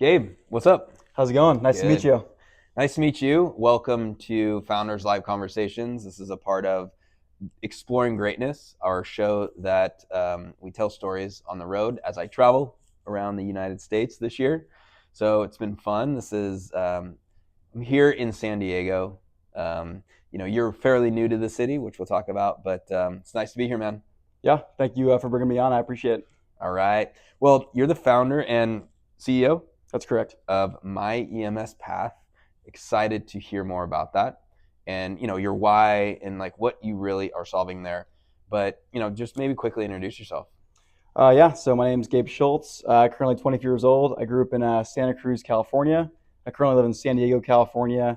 Gabe, what's up? How's it going? Nice to meet Good. you. Nice to meet you. Welcome to Founders Live Conversations. This is a part of Exploring Greatness, our show that we tell stories on the road as I travel around the United States this year. So it's been fun. I'm here in San Diego. You're fairly new to the city, which we'll talk about, but it's nice to be here, man. Yeah, thank you for bringing me on. I appreciate it. All right. Well, you're the founder and CEO That's correct. of MyEMSPath. Excited to hear more about that, and your why and like what you really are solving there. But just maybe quickly introduce yourself. Yeah, so my name is Gabe Schultz. Currently 23 years old. I grew up in Santa Cruz, California. I currently live in San Diego, California.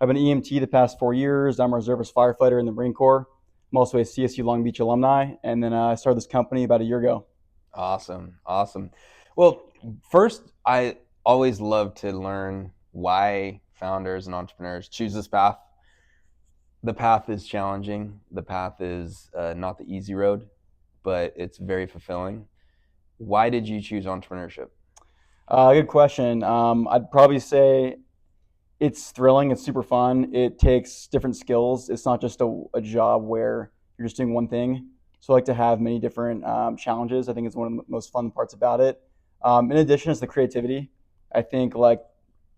I've been EMT the past 4 years. I'm a reservist firefighter in the Marine Corps. I'm also a CSU Long Beach alumni, and then I started this company about a year ago. Awesome. Well, first, I always love to learn why founders and entrepreneurs choose this path. The path is challenging. The path is not the easy road, but it's very fulfilling. Why did you choose entrepreneurship? Good question. I'd probably say it's thrilling. It's super fun. It takes different skills. It's not just a job where you're just doing one thing. So I like to have many different challenges. I think it's one of the most fun parts about it. In addition, it's the creativity. I think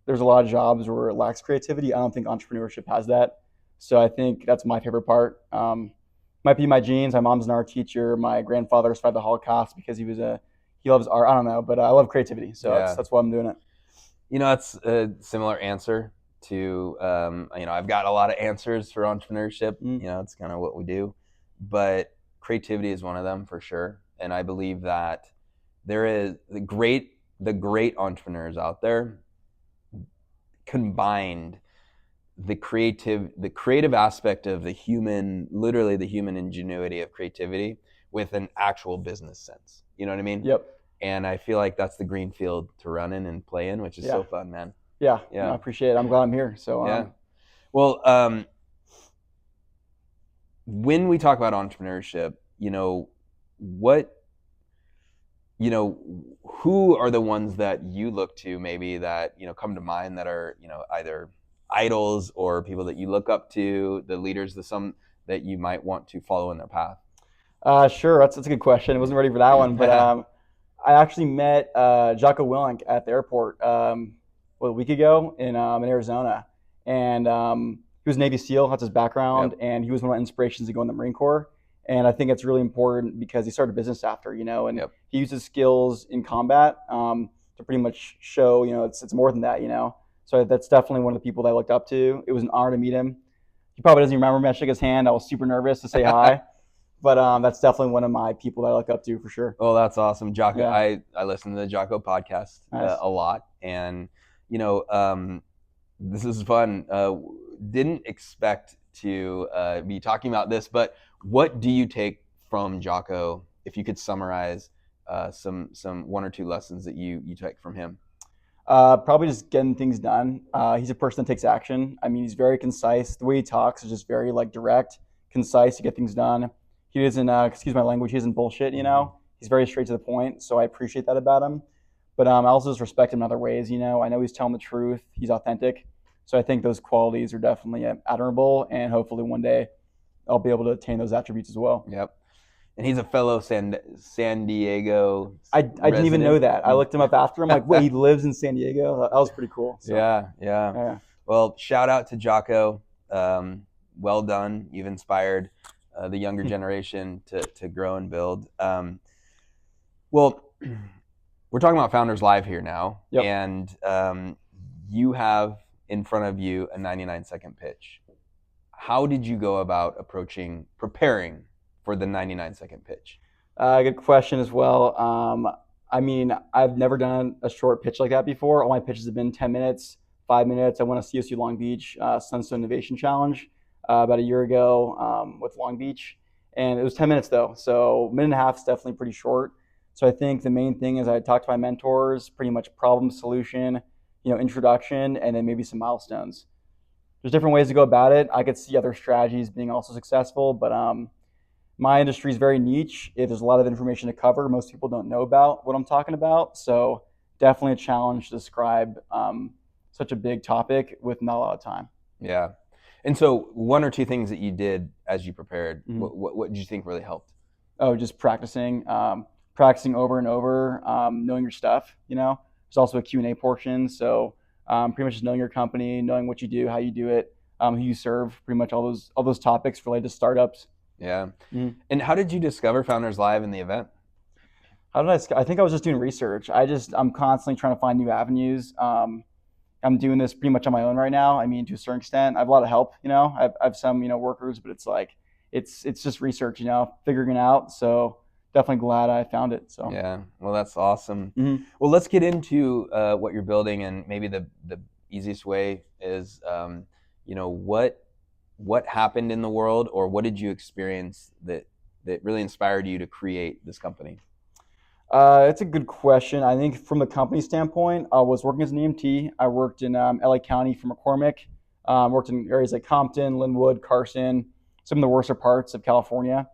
there's a lot of jobs where it lacks creativity. I don't think entrepreneurship has that. So I think that's my favorite part. Might be my genes. My mom's an art teacher. My grandfather survived the Holocaust because he loves art. I don't know, but I love creativity. So Yeah. that's why I'm doing it. That's a similar answer to, I've got a lot of answers for entrepreneurship. It's kind of what we do, but creativity is one of them for sure. And I believe that there is the great entrepreneurs out there combined the creative aspect of literally the human ingenuity of creativity with an actual business sense. You know what I mean? Yep. And I feel like that's the green field to run in and play in, which is so fun, man. Yeah. Yeah. I appreciate it. I'm glad I'm here. So Yeah. Well, when we talk about entrepreneurship, who are the ones that you look to maybe that, come to mind that are, either idols or people that you look up to, the leaders, some that you might want to follow in their path? Sure. That's a good question. I wasn't ready for that one, but I actually met Jocko Willink at the airport a week ago in Arizona, and he was a Navy SEAL. That's his background, Yep. and he was one of my inspirations to go in the Marine Corps. And I think it's really important because he started a business after, and Yep. he uses skills in combat to pretty much show, it's more than that. So that's definitely one of the people that I looked up to. It was an honor to meet him. He probably doesn't even remember me. I shook his hand. I was super nervous to say hi. But that's definitely one of my people that I look up to for sure. Oh, that's awesome, Jocko. Yeah. I listen to the Jocko podcast Nice. a lot, and this is fun. Didn't expect to be talking about this, but what do you take from Jocko? If you could summarize some one or two lessons that you take from him. Probably just getting things done. He's a person that takes action. I mean, he's very concise. The way he talks is just very direct, concise to get things done. He doesn't, excuse my language, he doesn't bullshit, He's very straight to the point, so I appreciate that about him. But I also just respect him in other ways, I know he's telling the truth. He's authentic. So I think those qualities are definitely admirable, and hopefully one day I'll be able to attain those attributes as well. Yep. And he's a fellow San Diego I didn't even know that. I looked him up after. I'm like, wait, he lives in San Diego? That was pretty cool. So, yeah. Well, shout out to Jocko. Well done. You've inspired the younger generation to grow and build. Well, we're talking about Founders Live here now. Yep. And you have in front of you a 99-second pitch. How did you go about preparing for the 99-second pitch? Good question as well. I mean, I've never done a short pitch like that before. All my pitches have been 10 minutes, 5 minutes. I won a CSU Long Beach Sunstone Innovation Challenge about a year ago with Long Beach. And it was 10 minutes though. So a minute and a half is definitely pretty short. So I think the main thing is I talked to my mentors, pretty much problem solution, introduction, and then maybe some milestones. There's different ways to go about it. I could see other strategies being also successful, but my industry is very niche. There's a lot of information to cover. Most people don't know about what I'm talking about. So definitely a challenge to describe such a big topic with not a lot of time. Yeah. And so, one or two things that you did as you prepared, Mm-hmm. what did you think really helped? Oh, just practicing over and over, knowing your stuff. There's also a Q&A portion. So pretty much just knowing your company, knowing what you do, how you do it, who you serve, pretty much all those topics related to startups. Yeah. Mm-hmm. And how did you discover Founders Live in the event? How did I think I was just doing research. I'm constantly trying to find new avenues. I'm doing this pretty much on my own right now. I mean, to a certain extent, I have a lot of help. I've some workers, but it's like it's just research. Figuring it out. So definitely glad I found it. So Yeah, well, that's awesome. mm-hmm. Well, let's get into what you're building, and maybe the easiest way is, what happened in the world, or what did you experience that really inspired you to create this company? It's a good question. I think from the company standpoint, I was working as an EMT. I worked in LA County for McCormick. Worked in areas like Compton, Linwood, Carson, some of the worst parts of California.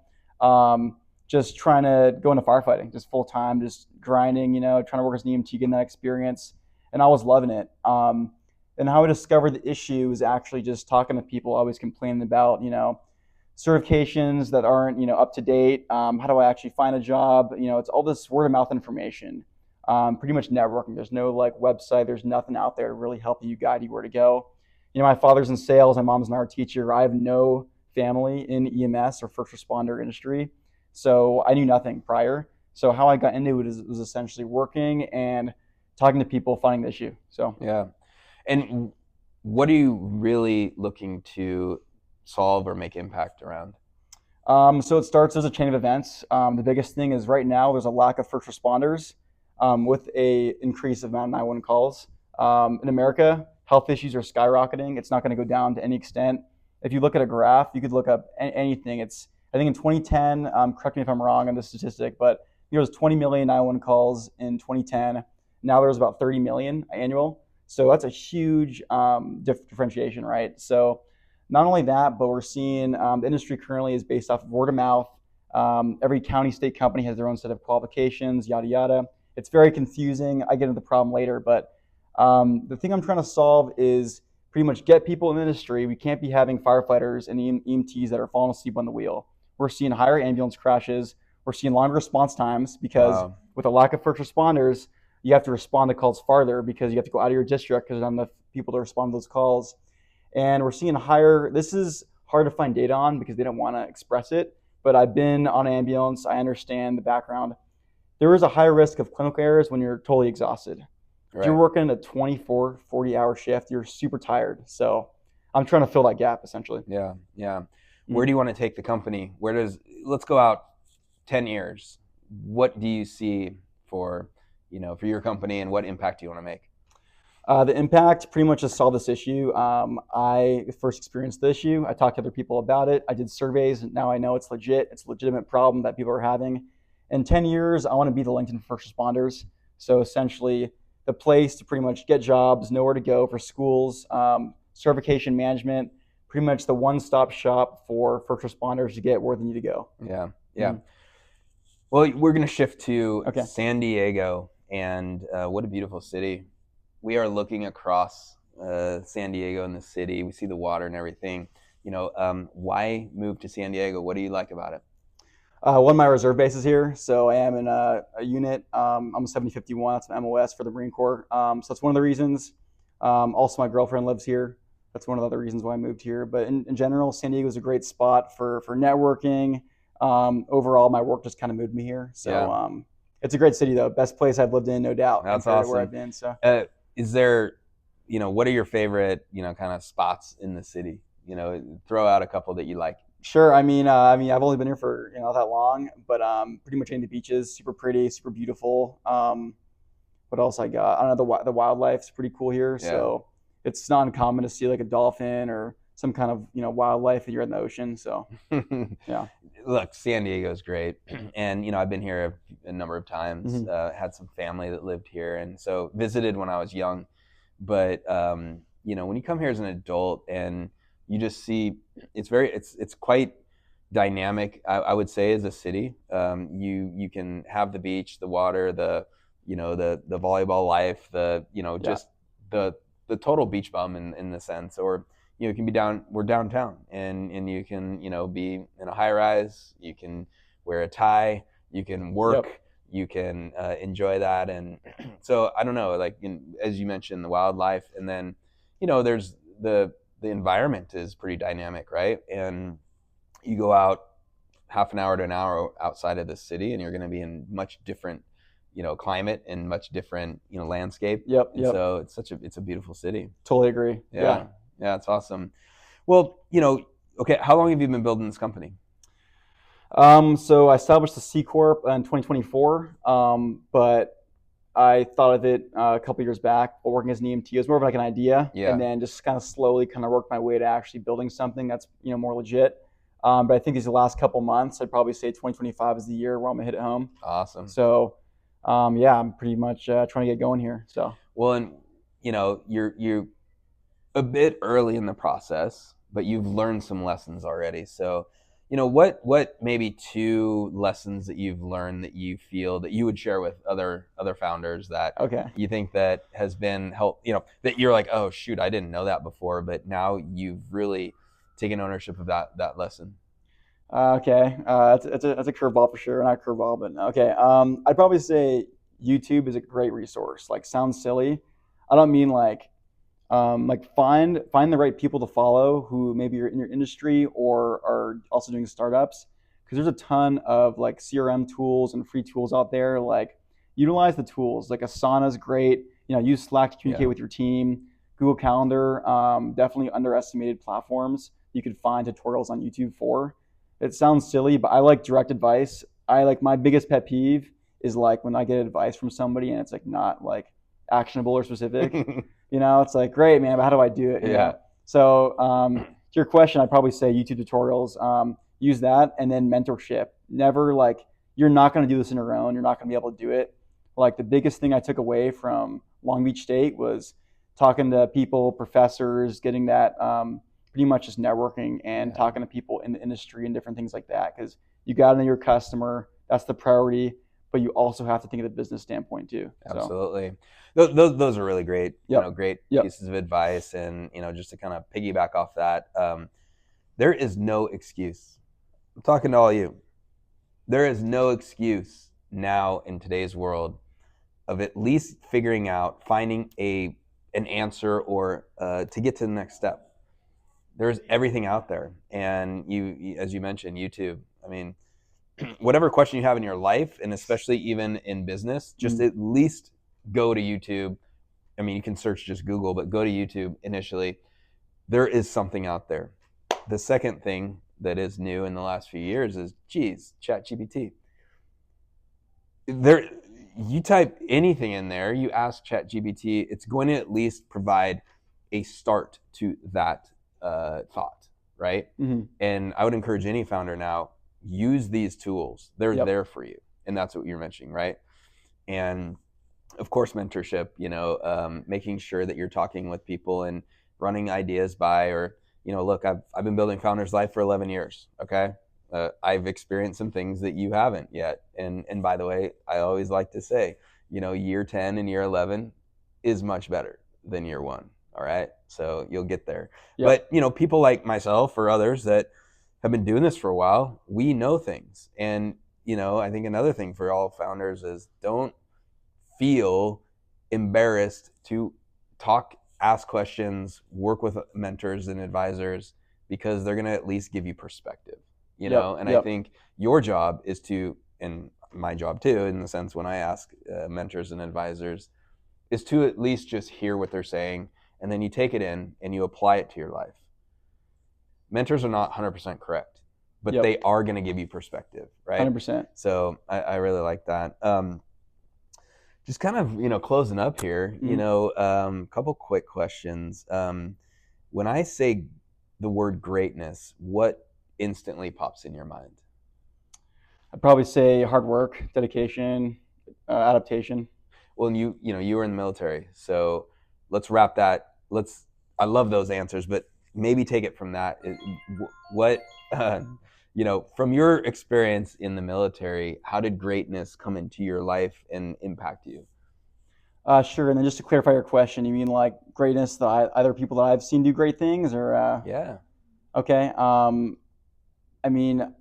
Just trying to go into firefighting, just full time, just grinding. Trying to work as an EMT, getting that experience, and I was loving it. And how I discovered the issue was actually just talking to people always complaining about, certifications that aren't up to date. How do I actually find a job? It's all this word of mouth information. Pretty much networking. There's no like website. There's nothing out there to really help you, guide you where to go. My father's in sales. My mom's an art teacher. I have no family in EMS or first responder industry, so I knew nothing prior. So how I got into it was essentially working and talking to people, finding the issue. So Yeah. And what are you really looking to solve or make impact around? So it starts as a chain of events. The biggest thing is right now there's a lack of first responders with a increase of amount of 911 calls. In America, health issues are skyrocketing. It's not going to go down to any extent. If you look at a graph, you could look up anything. I think in 2010, correct me if I'm wrong on this statistic, but there was 20 million 911 calls in 2010. Now there's about 30 million annual. So that's a huge differentiation, right? So not only that, but we're seeing the industry currently is based off of word of mouth. Every county, state company has their own set of qualifications, yada, yada. It's very confusing. I get into the problem later, but the thing I'm trying to solve is pretty much get people in the industry. We can't be having firefighters and EMTs that are falling asleep on the wheel. We're seeing higher ambulance crashes. We're seeing longer response times because with a lack of first responders, you have to respond to calls farther because you have to go out of your district because there's not enough people to respond to those calls. And we're seeing this is hard to find data on because they don't want to express it, but I've been on an ambulance. I understand the background. There is a high risk of clinical errors when you're totally exhausted. Right. If you're working a 24, 40-hour shift, you're super tired. So I'm trying to fill that gap, essentially. Yeah, yeah. Where do you want to take the company? Let's go out 10 years. What do you see for your company, and what impact do you want to make? The impact pretty much just solve this issue. I first experienced the issue. I talked to other people about it. I did surveys. And now I know it's legit. It's a legitimate problem that people are having. In 10 years, I want to be the LinkedIn for first responders. So essentially, the place to pretty much get jobs, know where to go for schools, certification management, pretty much the one-stop shop for first responders to get where they need to go. Yeah, yeah. Mm-hmm. Well, we're going to shift to San Diego, and what a beautiful city. We are looking across San Diego in the city. We see the water and everything. Why move to San Diego? What do you like about it? One of my reserve bases here. So I am in a unit. I'm a 7051. That's an MOS for the Marine Corps. So that's one of the reasons. Also, my girlfriend lives here. That's one of the other reasons why I moved here. But in general, San Diego is a great spot for networking. Overall, my work just kind of moved me here. So it's a great city, though. Best place I've lived in, no doubt. That's awesome. To where I've been. So. Is there, what are your favorite, kind of spots in the city? Throw out a couple that you like. Sure. I mean, I've only been here for not that long, but pretty much any of the beaches, super pretty, super beautiful. What else I got? I don't know. The wildlife's pretty cool here, so it's not uncommon to see like a dolphin or some kind of wildlife if you're in the ocean. So yeah. Look, San Diego's great, and I've been here a number of times. Mm-hmm. Had some family that lived here, and so visited when I was young. But when you come here as an adult and you just see, it's quite dynamic. I would say as a city, you can have the beach, the water, the the volleyball life, Yeah. just the total beach bum in the sense, or it can be we're downtown, and you can be in a high rise, you can wear a tie, you can work, Yep. you can enjoy that. And so I don't know, like as you mentioned, the wildlife, and then there's the environment is pretty dynamic, right? And you go out half an hour to an hour outside of the city, and you're going to be in much different climate and much different landscape. Yep. And Yep. so it's a beautiful city. Totally agree. Yeah, yeah, it's awesome. Well, okay, how long have you been building this company? So I established the C Corp in 2024, but I thought of it a couple years back, working as an EMT. It was more of like an idea, Yeah. and then just kind of slowly kind of worked my way to actually building something that's more legit. But I think these last couple months, I'd probably say 2025 is the year where I'm gonna hit it home. Awesome. So, yeah, I'm pretty much trying to get going here. So, well, and you're a bit early in the process, but you've learned some lessons already. So, what maybe 2 lessons that you've learned that you feel that you would share with other founders that okay. you think that has been help, that you're like, oh shoot, I didn't know that before, but now you've really taken ownership of that lesson. Okay, that's a curveball for sure. Not a curveball, but okay. I'd probably say YouTube is a great resource. Like, sounds silly. I don't mean like find the right people to follow who maybe are in your industry or are also doing startups, because there's a ton of like CRM tools and free tools out there. Like, utilize the tools. Like, Asana is great. Use Slack to communicate with your team. Google Calendar, definitely underestimated platforms you could find tutorials on YouTube for. It sounds silly, but I like direct advice. I like, my biggest pet peeve is like when I get advice from somebody and it's like not like actionable or specific. It's like, great, man, but how do I do it? Yeah. So, to your question, I'd probably say YouTube tutorials. Use that, and then mentorship. Never, like, you're not going to do this on your own. You're not going to be able to do it. Like, the biggest thing I took away from Long Beach State was talking to people, professors, getting that pretty much just networking and talking to people in the industry and different things like that. Because you got to know your customer. That's the priority. But you also have to think of the business standpoint too. Absolutely. Those are really great, great Yep. pieces of advice. And, just to kind of piggyback off that, there is no excuse. I'm talking to all you. There is no excuse now in today's world of at least finding an answer or to get to the next step. There's everything out there. And you, as you mentioned, YouTube, I mean, whatever question you have in your life, and especially even in business, just at least go to YouTube. I mean, you can search just Google, but go to YouTube initially. There is something out there. The second thing that is new in the last few years is, ChatGPT. You type anything in there, you ask ChatGPT, it's going to at least provide a start to that thought, right? Mm-hmm. And I would encourage any founder now, use these tools. They're there for you. And that's what you're mentioning, right? And of course, mentorship, making sure that you're talking with people and running ideas by, or, look, I've been building Founders Life for 11 years. Okay. I've experienced some things that you haven't yet. And by the way, I always like to say, year 10 and year 11 is much better than year 1. All right. So you'll get there. Yep. But, people like myself or others that have been doing this for a while, we know things. And, I think another thing for all founders is, don't feel embarrassed to talk, ask questions, work with mentors and advisors, because they're going to at least give you perspective, And I think your job is to, and my job too, in the sense when I ask mentors and advisors, is to at least just hear what they're saying, and then you take it in and you apply it to your life. Mentors are not 100% correct, but they are going to give you perspective, right? 100%. So I really like that. Just kind of, closing up here, couple quick questions. When I say the word greatness, what instantly pops in your mind? I'd probably say hard work, dedication, adaptation. Well, and you were in the military, so let's wrap that. I love those answers, but maybe take it from that. What, from your experience in the military, how did greatness come into your life and impact you? Sure. And then just to clarify your question, you mean like greatness that either people that I've seen do great things or Yeah. okay. I mean,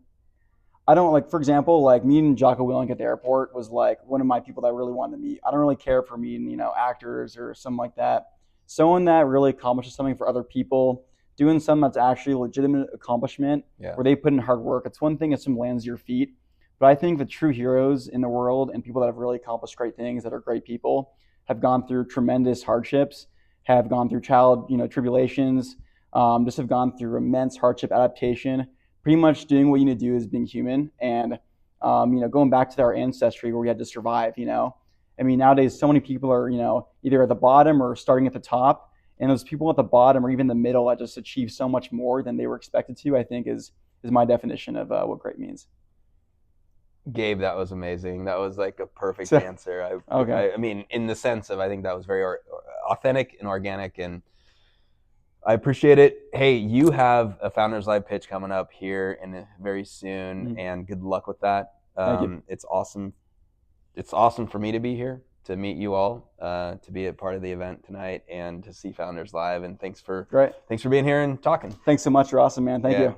I don't like, for example, like meeting Jocko Willink at the airport was like one of my people that I really wanted to meet. I don't really care for meeting, actors or something like that. Someone that really accomplishes something for other people, doing something that's actually a legitimate accomplishment Yeah. where they put in hard work. It's one thing if someone lands at your feet, but I think the true heroes in the world and people that have really accomplished great things that are great people have gone through tremendous hardships, have gone through child, tribulations, just have gone through immense hardship adaptation pretty much doing what you need to do is being human and going back to our ancestry where we had to survive. I mean, nowadays so many people are either at the bottom or starting at the top, and those people at the bottom or even the middle that just achieve so much more than they were expected to, I think is my definition of what great means. Gabe, that was amazing. That was like a perfect So, answer. okay. I mean, in the sense of, I think that was very authentic and organic, and I appreciate it. Hey, you have a Founders Live pitch coming up here in very soon, Mhm. and good luck with that. Thank you. It's awesome. It's awesome for me to be here, to meet you all, to be a part of the event tonight, and to see Founders Live. And Great. thanks for being here and talking. Thanks so much. You're awesome, man. Thank Yeah. you.